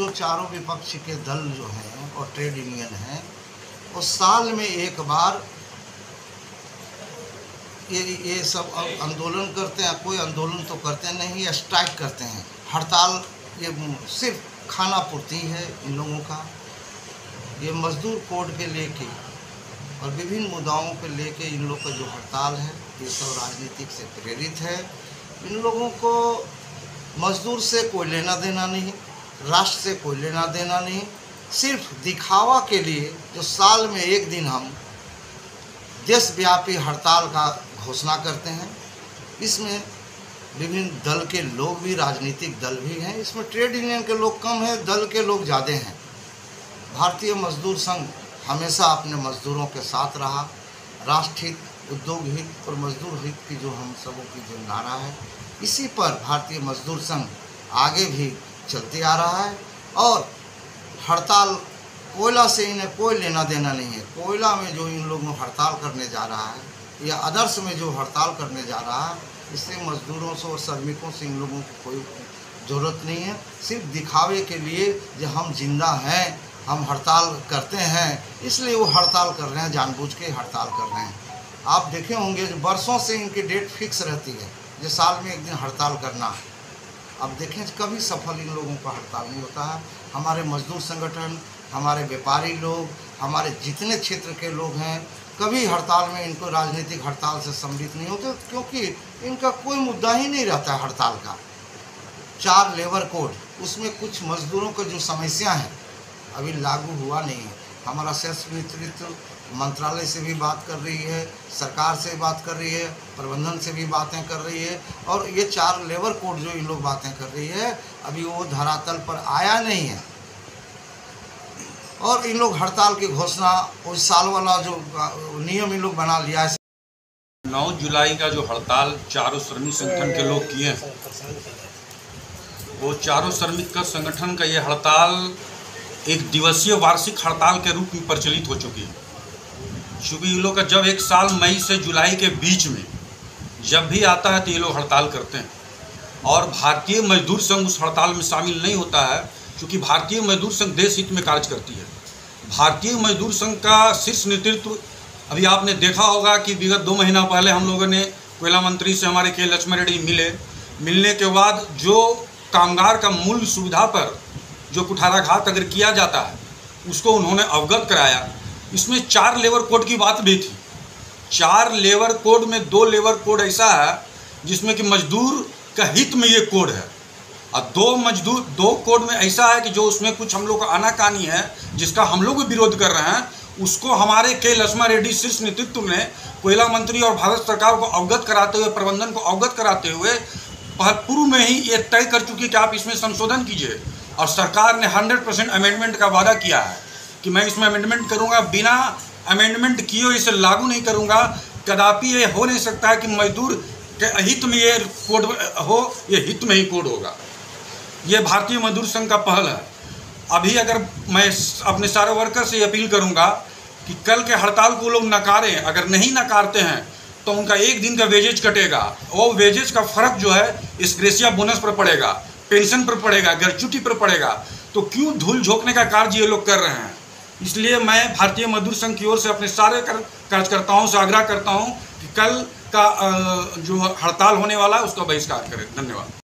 जो चारों विपक्ष के दल जो हैं और ट्रेड यूनियन हैं वो साल में एक बार ये सब आंदोलन करते हैं। कोई आंदोलन तो करते नहीं, स्ट्राइक करते हैं, हड़ताल। ये सिर्फ खाना पूर्ति है इन लोगों का। ये मजदूर कोड के लेके और विभिन्न मुद्दाओं के लेके इन लोग का जो हड़ताल है ये सब राजनीतिक से प्रेरित है। इन लोगों को मजदूर से कोई लेना देना नहीं, राष्ट्र से कोई लेना देना नहीं। सिर्फ दिखावा के लिए जो साल में एक दिन हम देशव्यापी हड़ताल का घोषणा करते हैं, इसमें विभिन्न दल के लोग भी, राजनीतिक दल भी हैं। इसमें ट्रेड यूनियन के लोग कम हैं, दल के लोग ज़्यादा हैं। भारतीय मजदूर संघ हमेशा अपने मजदूरों के साथ रहा। राष्ट्र हित, उद्योग हित और मजदूर हित की जो हम सबों की जो नारा है, इसी पर भारतीय मजदूर संघ आगे भी चलते आ रहा है। और हड़ताल कोयला से इन्हें कोई लेना देना नहीं है। कोयला में जो इन लोगों हड़ताल करने जा रहा है या आदर्श में जो हड़ताल करने जा रहा है, इससे मजदूरों से और श्रमिकों से इन लोगों को कोई ज़रूरत नहीं है। सिर्फ दिखावे के लिए जो हम जिंदा हैं, हम हड़ताल करते हैं, इसलिए वो हड़ताल कर रहे हैं, जानबूझ के हड़ताल कर रहे हैं। आप देखे होंगे जो बरसों से इनकी डेट फिक्स रहती है, जो साल में एक दिन हड़ताल करना। अब देखें कभी सफल इन लोगों का हड़ताल नहीं होता है। हमारे मजदूर संगठन, हमारे व्यापारी लोग, हमारे जितने क्षेत्र के लोग हैं, कभी हड़ताल में इनको राजनीतिक हड़ताल से सम्मिलित नहीं होते, क्योंकि इनका कोई मुद्दा ही नहीं रहता है हड़ताल का। 4 लेबर कोड, उसमें कुछ मजदूरों का जो समस्या है अभी लागू हुआ नहीं है। हमारा शीर्ष नेतृत्व मंत्रालय से भी बात कर रही है, सरकार से बात कर रही है, प्रबंधन से भी बातें कर रही है, और ये 4 लेबर कोड जो इन लोग बातें कर रही है अभी वो धरातल पर आया नहीं है। और इन लोग हड़ताल की घोषणा उस साल वाला जो नियम इन लोग बना लिया है। 9 जुलाई का जो हड़ताल चारों श्रमिक संगठन के लोग किए हैं, वो चारों श्रमिक का संगठन का ये हड़ताल एक दिवसीय वार्षिक हड़ताल के रूप में प्रचलित हो चुकी है। चूँकि ये लोग का जब एक साल मई से जुलाई के बीच में जब भी आता है तो ये लोग हड़ताल करते हैं, और भारतीय मजदूर संघ उस हड़ताल में शामिल नहीं होता है, क्योंकि भारतीय मजदूर संघ देश हित में कार्य करती है। भारतीय मजदूर संघ का शीर्ष नेतृत्व, अभी आपने देखा होगा कि विगत 2 महीना पहले हम लोगों ने कोयला मंत्री से हमारे के लक्ष्मण रेड्डी मिलने के बाद जो कामगार का मूल सुविधा पर जो कुठाराघात अगर किया जाता है उसको उन्होंने अवगत कराया। इसमें 4 लेबर कोड की बात भी थी। 4 लेबर कोड में 2 लेबर कोड ऐसा है जिसमें कि मजदूर का हित में ये कोड है, और 2 कोड में ऐसा है कि जो उसमें कुछ हम लोग का आनाकानी है जिसका हम लोग भी विरोध कर रहे हैं, उसको हमारे के लक्ष्मण रेड्डी शीर्ष नेतृत्व ने कोयला मंत्री और भारत सरकार को अवगत कराते हुए, प्रबंधन को अवगत कराते हुए पूर्व में ही ये तय कर चुकी कि आप इसमें संशोधन कीजिए। और सरकार ने 100% अमेंडमेंट का वादा किया है कि मैं इसमें अमेंडमेंट करूंगा, बिना अमेंडमेंट किए इसे लागू नहीं करूंगा। कदापि ये हो नहीं सकता है कि मजदूर के हित में ये कोड हो, ये हित में ही कोड होगा। ये भारतीय मजदूर संघ का पहल है। अभी अगर मैं अपने सारे वर्कर से अपील करूंगा कि कल के हड़ताल को लोग नकारें, अगर नहीं नकारते हैं तो उनका 1 दिन का वेजेज कटेगा। वो वेजेज का फ़र्क जो है इस ग्रेसिया बोनस पर पड़ेगा, पेंशन पर पड़ेगा, ग्रेच्युटी पर पड़ेगा। तो क्यों धूल झोंकने का कार्य ये लोग कर रहे हैं? इसलिए मैं भारतीय मजदूर संघ की ओर से अपने सारे कार्यकर्ताओं से आग्रह करता हूं कि कल का जो हड़ताल होने वाला है उसका बहिष्कार करें। धन्यवाद।